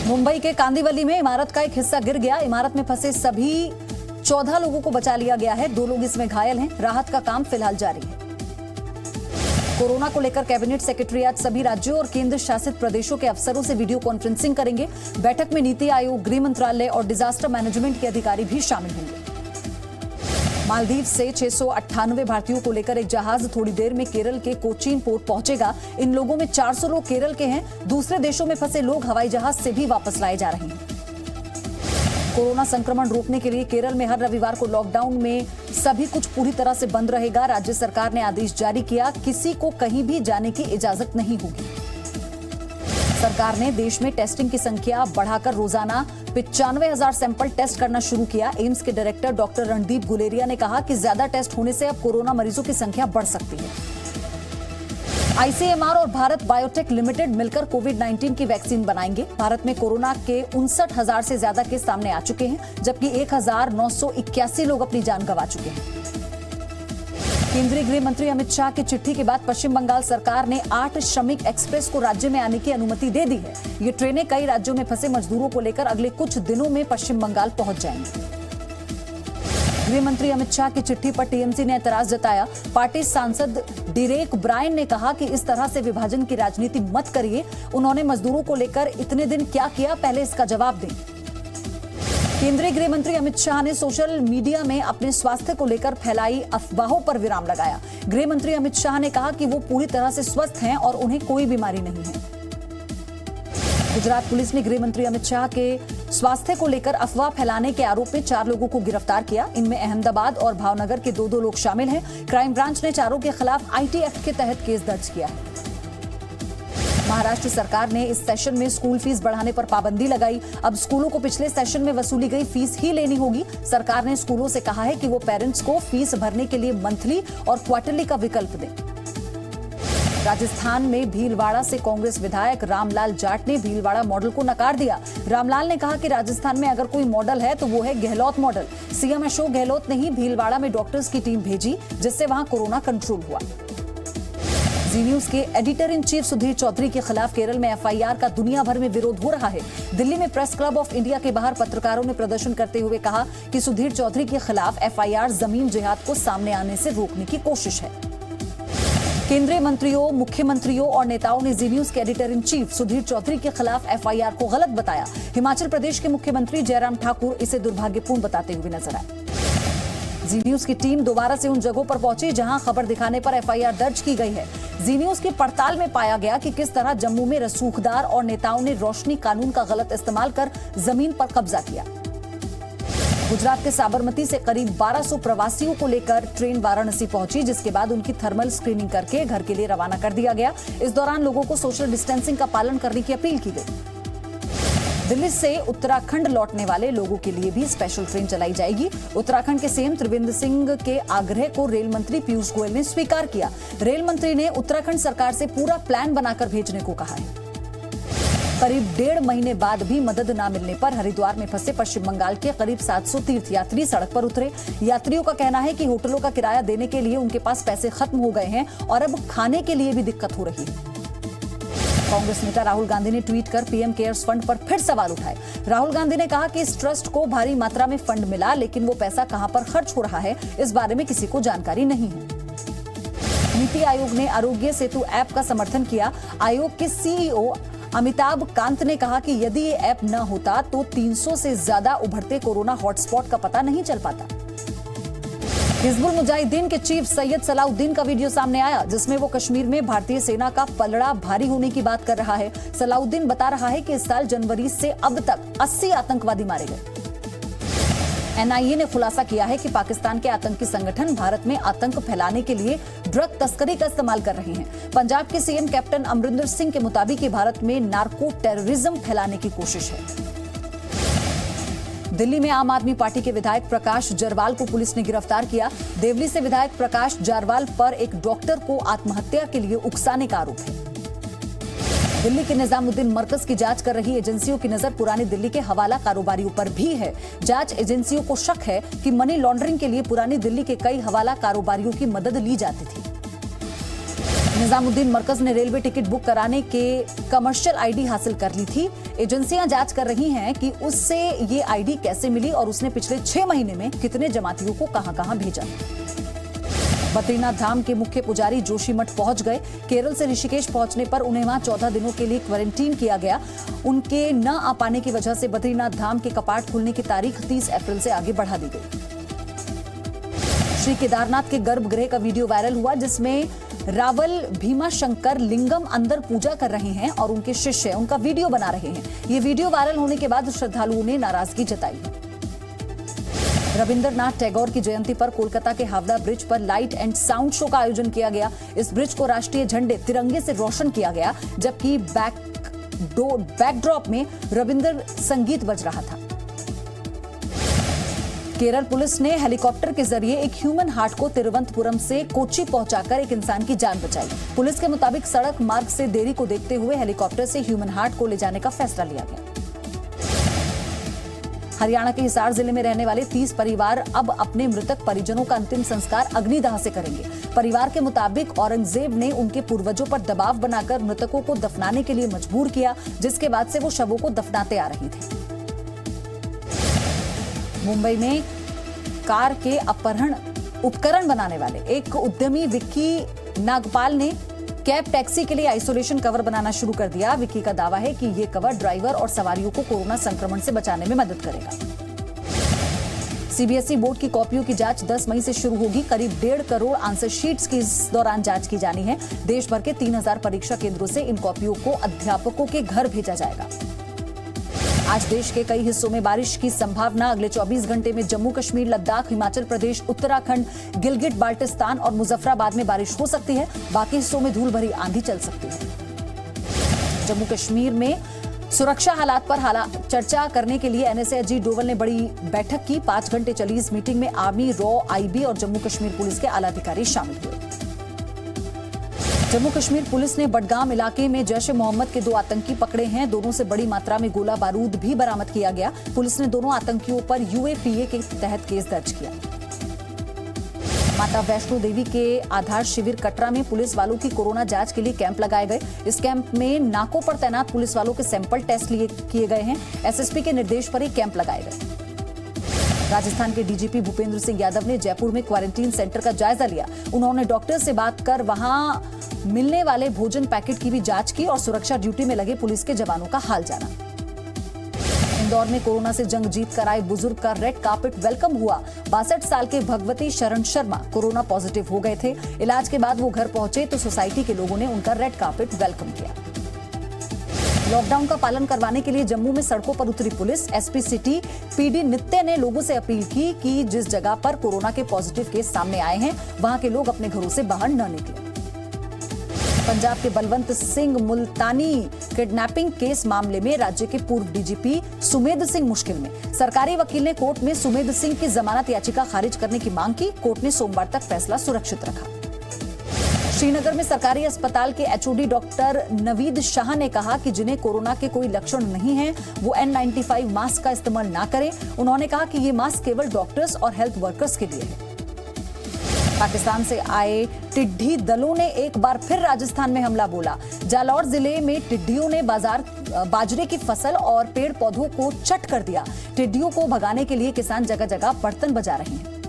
मुंबई के कांदिवली में इमारत का एक हिस्सा गिर गया। इमारत में फंसे सभी 14 लोगों को बचा लिया गया है। 2 लोग इसमें घायल हैं। राहत का काम फिलहाल जारी है। कोरोना को लेकर कैबिनेट सेक्रेटरी आज सभी राज्यों और केंद्र शासित प्रदेशों के अफसरों से वीडियो कॉन्फ्रेंसिंग करेंगे। बैठक में नीति आयोग, गृह मंत्रालय और डिजास्टर मैनेजमेंट के अधिकारी भी शामिल होंगे। मालदीव से 698 भारतीयों को लेकर एक जहाज थोड़ी देर में केरल के कोचीन पोर्ट पहुंचेगा। इन लोगों में 400 लोग केरल के हैं। दूसरे देशों में फंसे लोग हवाई जहाज से भी वापस लाए जा रहे हैं। कोरोना संक्रमण रोकने के लिए केरल में हर रविवार को लॉकडाउन में सभी कुछ पूरी तरह से बंद रहेगा। राज्य सरकार ने आदेश जारी किया, किसी को कहीं भी जाने की इजाजत नहीं होगी। सरकार ने देश में टेस्टिंग की संख्या बढ़ाकर रोजाना 95,000 सैंपल टेस्ट करना शुरू किया। एम्स के डायरेक्टर डॉक्टर रणदीप गुलेरिया ने कहा कि ज्यादा टेस्ट होने से अब कोरोना मरीजों की संख्या बढ़ सकती है। आईसीएमआर और भारत बायोटेक लिमिटेड मिलकर कोविड-19 की वैक्सीन बनाएंगे। भारत में कोरोना के 59,000 से ज्यादा केस सामने आ चुके हैं, जबकि 1,981 लोग अपनी जान गंवा चुके हैं। केंद्रीय गृह मंत्री अमित शाह की चिट्ठी के बाद पश्चिम बंगाल सरकार ने 8 श्रमिक एक्सप्रेस को राज्य में आने की अनुमति दे दी है। ये ट्रेनें कई राज्यों में फंसे मजदूरों को लेकर अगले कुछ दिनों में पश्चिम बंगाल पहुंच जाएंगी। गृह मंत्री अमित शाह की चिट्ठी पर टीएमसी ने एतराज जताया। पार्टी सांसद डेरेक ब्रायन ने कहा कि इस तरह से विभाजन की राजनीति मत करिए। उन्होंने मजदूरों को लेकर इतने दिन क्या किया, पहले इसका जवाब दें। केंद्रीय गृह मंत्री अमित शाह ने सोशल मीडिया में अपने स्वास्थ्य को लेकर फैलाई अफवाहों पर विराम लगाया। गृह मंत्री अमित शाह ने कहा कि वो पूरी तरह से स्वस्थ हैं और उन्हें कोई बीमारी नहीं है। गुजरात पुलिस ने गृह मंत्री अमित शाह के स्वास्थ्य को लेकर अफवाह फैलाने के आरोप में 4 लोगों को गिरफ्तार किया। इनमें अहमदाबाद और भावनगर के 2 लोग शामिल हैं। क्राइम ब्रांच ने चारों के खिलाफ आईटी एक्ट के तहत केस दर्ज किया है। महाराष्ट्र सरकार ने इस सेशन में स्कूल फीस बढ़ाने पर पाबंदी लगाई। अब स्कूलों को पिछले सेशन में वसूली गई फीस ही लेनी होगी। सरकार ने स्कूलों से कहा है कि वो पेरेंट्स को फीस भरने के लिए मंथली और क्वार्टरली का विकल्प दें। राजस्थान में भीलवाड़ा से कांग्रेस विधायक रामलाल जाट ने भीलवाड़ा मॉडल को नकार दिया। रामलाल ने कहा कि राजस्थान में अगर कोई मॉडल है तो वो है गहलोत मॉडल। सीएम अशोक गहलोत ने ही भीलवाड़ा में डॉक्टर्स की टीम भेजी, जिससे वहां कोरोना कंट्रोल हुआ। जी न्यूज के editor in chief Sudhir Chaudhary के खिलाफ केरल में एफआईआर का दुनिया भर में विरोध हो रहा है। दिल्ली में प्रेस क्लब ऑफ इंडिया के बाहर पत्रकारों ने प्रदर्शन करते हुए कहा कि सुधीर चौधरी के खिलाफ एफआईआर जमीन जिहाद को सामने आने से रोकने की कोशिश है। केंद्रीय मंत्रियों, मुख्यमंत्रियों और नेताओं ने जी न्यूज के editor in chief Sudhir Chaudhary के खिलाफ एफआईआर को गलत बताया। हिमाचल प्रदेश के मुख्यमंत्री जयराम ठाकुर इसे दुर्भाग्यपूर्ण बताते हुए नजर आए। जी न्यूज की टीम दोबारा से उन जगहों पर पहुंची जहां खबर दिखाने पर एफआईआर दर्ज की गई है। जी न्यूज की पड़ताल में पाया गया कि किस तरह जम्मू में रसूखदार और नेताओं ने रोशनी कानून का गलत इस्तेमाल कर जमीन पर कब्जा किया। गुजरात के साबरमती से करीब 1200 प्रवासियों को लेकर ट्रेन वाराणसी पहुंची, जिसके बाद उनकी थर्मल स्क्रीनिंग करके घर के लिए रवाना कर दिया गया। इस दौरान लोगों को सोशल डिस्टेंसिंग का पालन करने की अपील की गई। दिल्ली से उत्तराखंड लौटने वाले लोगों के लिए भी स्पेशल ट्रेन चलाई जाएगी। उत्तराखंड के सीएम त्रिवेंद्र सिंह के आग्रह को रेल मंत्री पीयूष गोयल ने स्वीकार किया। रेल मंत्री ने उत्तराखंड सरकार से पूरा प्लान बनाकर भेजने को कहा है। करीब 1.5 महीने बाद भी मदद न मिलने पर हरिद्वार में फंसे पश्चिम बंगाल के करीब 700 तीर्थयात्री सड़क पर उतरे। यात्रियों का कहना है कि होटलों का किराया देने के लिए उनके पास पैसे खत्म हो गए हैं और अब खाने के लिए भी दिक्कत हो रही है। कांग्रेस नेता राहुल गांधी ने ट्वीट कर पीएम केयर्स फंड पर फिर सवाल उठाए। राहुल गांधी ने कहा कि इस ट्रस्ट को भारी मात्रा में फंड मिला, लेकिन वो पैसा कहां पर खर्च हो रहा है, इस बारे में किसी को जानकारी नहीं है। नीति आयोग ने आरोग्य सेतु ऐप का समर्थन किया। आयोग के सीईओ अमिताभ कांत ने कहा कि यदि ये ऐप न होता तो 300 से ज्यादा उभरते कोरोना हॉटस्पॉट का पता नहीं चल पाता। हिजबुल मुजाहिदीन के चीफ सैयद सलाउद्दीन का वीडियो सामने आया, जिसमें वो कश्मीर में भारतीय सेना का पलड़ा भारी होने की बात कर रहा है। सलाउद्दीन बता रहा है कि इस साल जनवरी से अब तक 80 आतंकवादी मारे गए। एनआईए ने खुलासा किया है कि पाकिस्तान के आतंकी संगठन भारत में आतंक फैलाने के लिए ड्रग तस्करी का इस्तेमाल कर रहे हैं। पंजाब के सीएम कैप्टन अमरिंदर सिंह के मुताबिक भारत में नार्को टेररिज्म फैलाने की कोशिश है। दिल्ली में आम आदमी पार्टी के विधायक प्रकाश जरवाल को पुलिस ने गिरफ्तार किया। देवली से विधायक प्रकाश जरवाल पर एक डॉक्टर को आत्महत्या के लिए उकसाने का आरोप है। दिल्ली के निजामुद्दीन मरकज की जांच कर रही एजेंसियों की नजर पुरानी दिल्ली के हवाला कारोबारियों पर भी है। जांच एजेंसियों को शक है कि मनी लॉन्ड्रिंग के लिए पुरानी दिल्ली के कई हवाला कारोबारियों की मदद ली जाती थी। निजामुद्दीन मरकज ने रेलवे टिकट बुक कराने के कमर्शियल आईडी हासिल कर ली थी। एजेंसियां जांच कर रही हैं कि उससे ये आईडी कैसे मिली और उसने पिछले 6 महीने में कितने जमातियों को कहां-कहां भेजा। बद्रीनाथ धाम के मुख्य पुजारी जोशीमठ पहुंच गए। केरल से ऋषिकेश पहुंचने पर उन्हें वहां 14 दिनों के लिए क्वारंटीन किया गया। उनके न आ पाने की वजह से बद्रीनाथ धाम के कपाट खुलने की तारीख 30 अप्रैल से आगे बढ़ा दी गई। श्री केदारनाथ के गर्भगृह का वीडियो वायरल हुआ, जिसमें रावल भीमाशंकर लिंगम अंदर पूजा कर रहे हैं और उनके शिष्य उनका वीडियो बना रहे हैं। ये वीडियो वायरल होने के बाद श्रद्धालुओं ने नाराजगी जताई है। रविंद्रनाथ टैगोर की जयंती पर कोलकाता के हावड़ा ब्रिज पर लाइट एंड साउंड शो का आयोजन किया गया। इस ब्रिज को राष्ट्रीय झंडे तिरंगे से रोशन किया गया, जबकि बैकड्रॉप में रविंद्र संगीत बज रहा था। केरल पुलिस ने हेलीकॉप्टर के जरिए एक ह्यूमन हार्ट को तिरुवनंतपुरम से कोच्चि पहुंचाकर एक इंसान की जान बचाई। पुलिस के मुताबिक सड़क मार्ग से देरी को देखते हुए हेलीकॉप्टर से ह्यूमन हार्ट को ले जाने का फैसला लिया गया। हरियाणा के हिसार जिले में रहने वाले 30 परिवार अब अपने मृतक परिजनों का अंतिम संस्कार अग्निदाह से करेंगे। परिवार के मुताबिक औरंगजेब ने उनके पूर्वजों पर दबाव बनाकर मृतकों को दफनाने के लिए मजबूर किया, जिसके बाद से वो शवों को दफनाते आ रही थी। मुंबई में कार के अपहरण उपकरण बनाने वाले एक उद्यमी विक्की नागपाल ने कैब टैक्सी के लिए आइसोलेशन कवर बनाना शुरू कर दिया। विक्की का दावा है कि ये कवर ड्राइवर और सवारियों को कोरोना संक्रमण से बचाने में मदद करेगा। सीबीएसई बोर्ड की कॉपियों की जांच 10 मई से शुरू होगी। करीब 1.5 करोड़ आंसर शीट्स की इस दौरान जांच की जानी है। देश भर के 3000 परीक्षा केंद्रों से इन कॉपियों को अध्यापकों के घर भेजा जाएगा। आज देश के कई हिस्सों में बारिश की संभावना। अगले 24 घंटे में जम्मू कश्मीर, लद्दाख, हिमाचल प्रदेश, उत्तराखंड, गिलगिट बाल्टिस्तान और मुजफ्फराबाद में बारिश हो सकती है। बाकी हिस्सों में धूल भरी आंधी चल सकती है। जम्मू कश्मीर में सुरक्षा हालात पर चर्चा करने के लिए एनएसए अजीत डोवल ने बड़ी बैठक की। 5 घंटे चली इस मीटिंग में आर्मी, रॉ, आईबी और जम्मू कश्मीर पुलिस के आला अधिकारी शामिल हुए। जम्मू कश्मीर पुलिस ने बडगाम इलाके में जैश-ए-मोहम्मद के 2 आतंकी पकड़े हैं। दोनों से बड़ी मात्रा में गोला बारूद भी बरामद किया गया। पुलिस ने दोनों आतंकियों पर यूएपीए के तहत केस दर्ज किया। माता वैष्णो देवी के आधार शिविर कटरा में पुलिस वालों की कोरोना जांच के लिए कैंप लगाए गए। इस कैंप में नाकों पर तैनात पुलिस वालों के सैंपल टेस्ट किए गए हैं। एसएसपी के निर्देश पर ही कैंप लगाए गए। राजस्थान के डीजीपी भूपेंद्र सिंह यादव ने जयपुर में क्वारंटीन सेंटर का जायजा लिया। उन्होंने डॉक्टर से बात कर वहां मिलने वाले भोजन पैकेट की भी जांच की और सुरक्षा ड्यूटी में लगे पुलिस के जवानों का हाल जाना। इंदौर में कोरोना से जंग जीत कर आए बुजुर्ग का रेड कार्पेट वेलकम हुआ। 62 साल के भगवती शरण शर्मा कोरोना पॉजिटिव हो गए थे। इलाज के बाद वो घर पहुंचे तो सोसाइटी के लोगों ने उनका रेड कार्पेट वेलकम किया। लॉकडाउन का पालन करवाने के लिए जम्मू में सड़कों पर उतरी पुलिस। एसपी सिटी पीडी नित्य ने लोगों से अपील की कि जिस जगह पर कोरोना के पॉजिटिव केस सामने आए हैं वहां के लोग अपने घरों से बाहर न निकलें। पंजाब के बलवंत सिंह मुल्तानी किडनैपिंग केस मामले में राज्य के पूर्व डीजीपी सुमेध सिंह मुश्किल में। सरकारी वकील ने कोर्ट में सुमेध सिंह की जमानत याचिका खारिज करने की मांग की। कोर्ट ने सोमवार तक फैसला सुरक्षित रखा। श्रीनगर में सरकारी अस्पताल के एचओडी डॉक्टर नवीद शाह ने कहा कि जिन्हें कोरोना के कोई लक्षण नहीं है वो N95 मास्क का इस्तेमाल ना करें। उन्होंने कहा कि ये मास्क केवल डॉक्टर्स और हेल्थ वर्कर्स के लिए है। पाकिस्तान से आए टिड्डी दलों ने एक बार फिर राजस्थान में हमला बोला। जालौर जिले में टिड्डियों ने बाजरे की फसल और पेड़ पौधों को चट कर दिया। टिड्डियों को भगाने के लिए किसान जगह जगह बर्तन बजा रहे हैं।